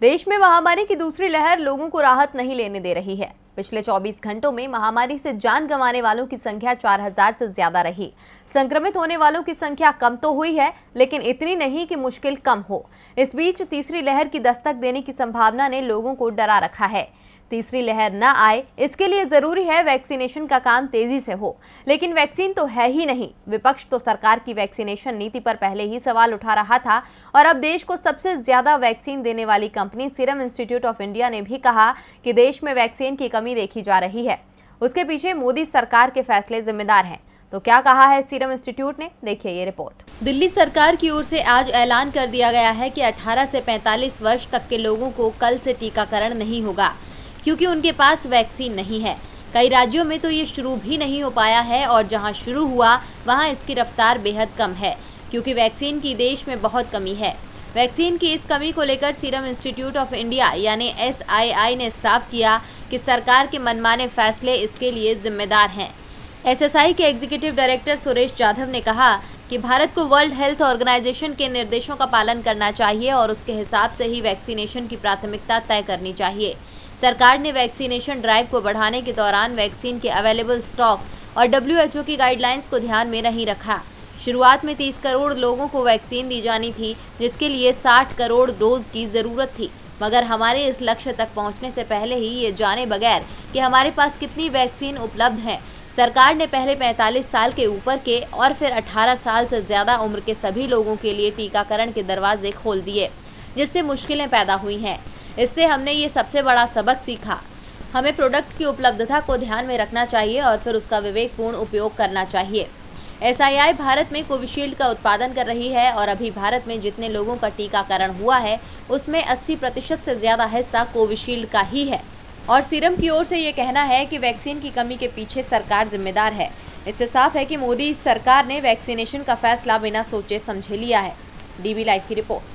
देश में महामारी की दूसरी लहर लोगों को राहत नहीं लेने दे रही है। पिछले 24 घंटों में महामारी से जान गंवाने वालों की संख्या 4000 से ज्यादा रही। संक्रमित होने वालों की संख्या कम तो हुई है, लेकिन इतनी नहीं कि मुश्किल कम हो। इस बीच तीसरी लहर की दस्तक देने की संभावना ने लोगों को डरा रखा है। तीसरी लहर न आए, इसके लिए जरूरी है वैक्सीनेशन का काम तेजी से हो, लेकिन वैक्सीन तो है ही नहीं। विपक्ष तो सरकार की वैक्सीनेशन नीति पर पहले ही सवाल उठा रहा था और अब देश को सबसे ज्यादा वैक्सीन देने वाली company serum institute of India ने भी कहा कि देश में वैक्सीन की कमी देखी जा रही है। उसके पीछे मोदी सरकार के फैसले जिम्मेदार हैं। तो क्या कहा है सीरम इंस्टीट्यूट ने, देखिए ये रिपोर्ट। दिल्ली सरकार की ओर से आज ऐलान कर दिया गया है कि 18 से 45 वर्ष तक के लोगों को कल से टीकाकरण नहीं होगा, क्योंकि उनके पास वैक्सीन नहीं है। कई राज्यों में तो ये शुरू भी नहीं हो पाया है और जहां शुरू हुआ वहां इसकी रफ्तार बेहद कम है, क्योंकि वैक्सीन की देश में बहुत कमी है। वैक्सीन की इस कमी को लेकर सीरम इंस्टीट्यूट ऑफ इंडिया यानी SII ने साफ किया कि सरकार के मनमाने फैसले इसके लिए जिम्मेदार हैं। SSI के एग्जीक्यूटिव डायरेक्टर सुरेश जाधव ने कहा कि भारत को वर्ल्ड हेल्थ ऑर्गेनाइजेशन के निर्देशों का पालन करना चाहिए और उसके हिसाब से ही वैक्सीनेशन की प्राथमिकता तय करनी चाहिए। सरकार ने वैक्सीनेशन ड्राइव को बढ़ाने के दौरान वैक्सीन के अवेलेबल स्टॉक और WHO की गाइडलाइंस को ध्यान में नहीं रखा। शुरुआत में 30 करोड़ लोगों को वैक्सीन दी जानी थी, जिसके लिए 60 करोड़ डोज की ज़रूरत थी, मगर हमारे इस लक्ष्य तक पहुंचने से पहले ही ये जाने बगैर कि हमारे पास कितनी वैक्सीन उपलब्ध है, सरकार ने पहले 45 साल के ऊपर के और फिर 18 साल से ज़्यादा उम्र के सभी लोगों के लिए टीकाकरण के दरवाजे खोल दिए, जिससे मुश्किलें पैदा हुई हैं। इससे हमने ये सबसे बड़ा सबक सीखा। हमें प्रोडक्ट की उपलब्धता को ध्यान में रखना चाहिए और फिर उसका विवेकपूर्ण उपयोग करना चाहिए। SII भारत में कोविशील्ड का उत्पादन कर रही है और अभी भारत में जितने लोगों का टीकाकरण हुआ है उसमें 80% से ज़्यादा हिस्सा कोविशील्ड का ही है। और सीरम की ओर से ये कहना है कि वैक्सीन की कमी के पीछे सरकार जिम्मेदार है। इससे साफ है कि मोदी सरकार ने वैक्सीनेशन का फैसला बिना सोचे समझे लिया है। DB लाइव की रिपोर्ट।